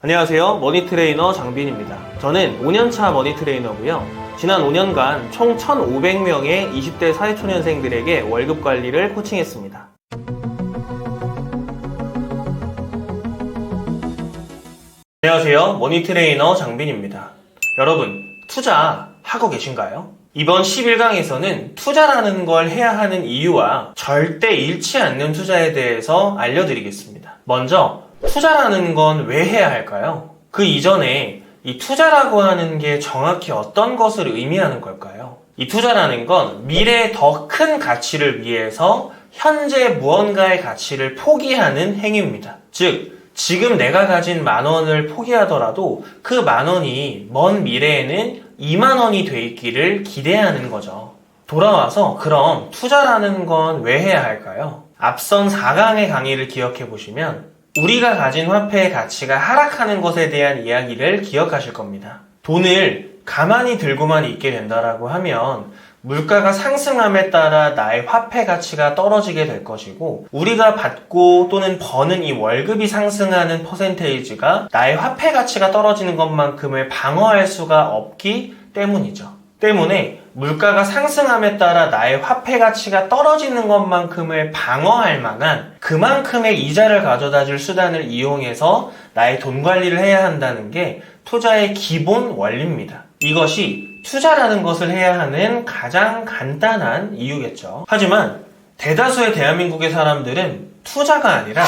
안녕하세요. 머니트레이너 장빈입니다. 저는 5년차 머니트레이너고요. 지난 5년간 총 1,500명의 20대 사회초년생들에게 월급 관리를 코칭했습니다. 안녕하세요. 머니트레이너 장빈입니다. 여러분, 투자하고 계신가요? 이번 11강에서는 투자라는 걸 해야 하는 이유와 절대 잃지 않는 투자에 대해서 알려드리겠습니다. 먼저 투자라는 건 왜 해야 할까요? 그 이전에 이 투자라고 하는 게 정확히 어떤 것을 의미하는 걸까요? 이 투자라는 건 미래의 더 큰 가치를 위해서 현재 무언가의 가치를 포기하는 행위입니다. 즉, 지금 내가 가진 10,000원을 포기하더라도 그 10,000원이 먼 미래에는 20,000원이 돼 있기를 기대하는 거죠. 돌아와서 그럼 투자라는 건 왜 해야 할까요? 앞선 4강의 강의를 기억해 보시면 우리가 가진 화폐의 가치가 하락하는 것에 대한 이야기를 기억하실 겁니다. 돈을 가만히 들고만 있게 된다라고 하면 물가가 상승함에 따라 나의 화폐 가치가 떨어지게 될 것이고, 우리가 받고 또는 버는 이 월급이 상승하는 퍼센테이지가 나의 화폐 가치가 떨어지는 것만큼을 방어할 수가 없기 때문이죠. 때문에 물가가 상승함에 따라 나의 화폐 가치가 떨어지는 것만큼을 방어할 만한 그만큼의 이자를 가져다 줄 수단을 이용해서 나의 돈 관리를 해야 한다는 게 투자의 기본 원리입니다. 이것이 투자라는 것을 해야 하는 가장 간단한 이유겠죠. 하지만 대다수의 대한민국의 사람들은 투자가 아니라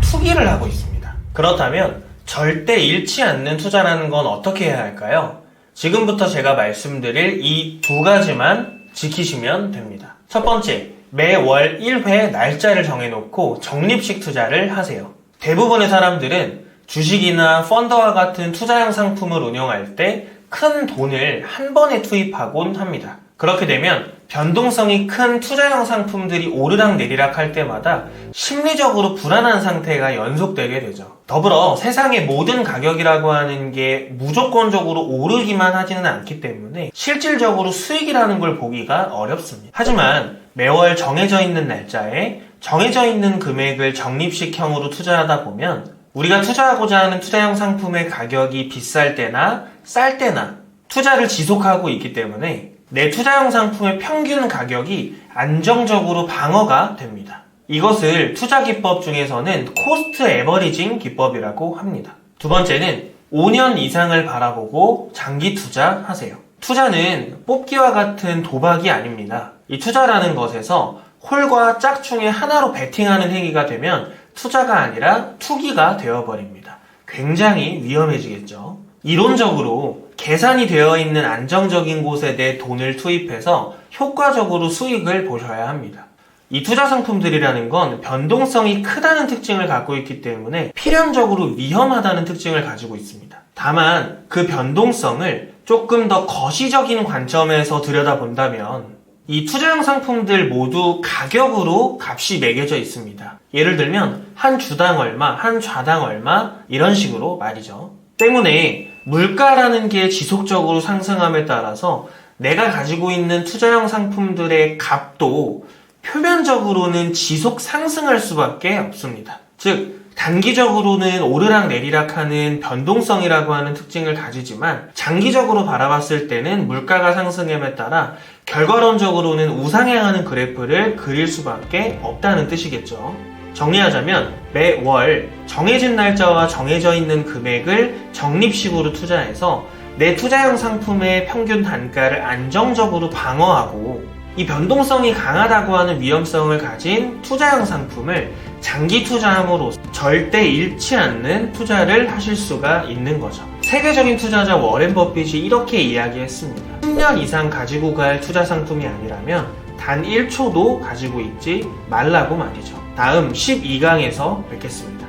투기를 하고 있습니다. 그렇다면 절대 잃지 않는 투자라는 건 어떻게 해야 할까요? 지금부터 제가 말씀드릴 이 두 가지만 지키시면 됩니다. 첫 번째, 매월 1회 날짜를 정해놓고 적립식 투자를 하세요. 대부분의 사람들은 주식이나 펀드와 같은 투자형 상품을 운용할 때 큰 돈을 한 번에 투입하곤 합니다. 그렇게 되면 변동성이 큰 투자형 상품들이 오르락 내리락 할 때마다 심리적으로 불안한 상태가 연속되게 되죠. 더불어 세상의 모든 가격이라고 하는 게 무조건적으로 오르기만 하지는 않기 때문에 실질적으로 수익이라는 걸 보기가 어렵습니다. 하지만 매월 정해져 있는 날짜에 정해져 있는 금액을 적립식형으로 투자하다 보면 우리가 투자하고자 하는 투자형 상품의 가격이 비쌀 때나 쌀 때나 투자를 지속하고 있기 때문에 내 투자형 상품의 평균 가격이 안정적으로 방어가 됩니다. 이것을 투자 기법 중에서는 코스트 에버리징 기법이라고 합니다. 두 번째는 5년 이상을 바라보고 장기 투자하세요. 투자는 뽑기와 같은 도박이 아닙니다. 이 투자라는 것에서 홀과 짝 중에 하나로 베팅하는 행위가 되면 투자가 아니라 투기가 되어버립니다. 굉장히 위험해지겠죠. 이론적으로 계산이 되어 있는 안정적인 곳에 내 돈을 투입해서 효과적으로 수익을 보셔야 합니다. 이 투자 상품들이라는 건 변동성이 크다는 특징을 갖고 있기 때문에 필연적으로 위험하다는 특징을 가지고 있습니다. 다만 그 변동성을 조금 더 거시적인 관점에서 들여다본다면 이 투자형 상품들 모두 가격으로 값이 매겨져 있습니다. 예를 들면 한 주당 얼마, 한 좌당 얼마 이런 식으로 말이죠. 때문에 물가라는 게 지속적으로 상승함에 따라서 내가 가지고 있는 투자형 상품들의 값도 표면적으로는 지속 상승할 수밖에 없습니다. 즉 단기적으로는 오르락 내리락 하는 변동성이라고 하는 특징을 가지지만 장기적으로 바라봤을 때는 물가가 상승함에 따라 결과론적으로는 우상향하는 그래프를 그릴 수밖에 없다는 뜻이겠죠. 정리하자면 매월 정해진 날짜와 정해져 있는 금액을 적립식으로 투자해서 내 투자형 상품의 평균 단가를 안정적으로 방어하고 이 변동성이 강하다고 하는 위험성을 가진 투자형 상품을 장기 투자함으로써 절대 잃지 않는 투자를 하실 수가 있는 거죠. 세계적인 투자자 워렌 버핏이 이렇게 이야기했습니다. 10년 이상 가지고 갈 투자 상품이 아니라면 단 1초도 가지고 있지 말라고 말이죠. 다음 12강에서 뵙겠습니다.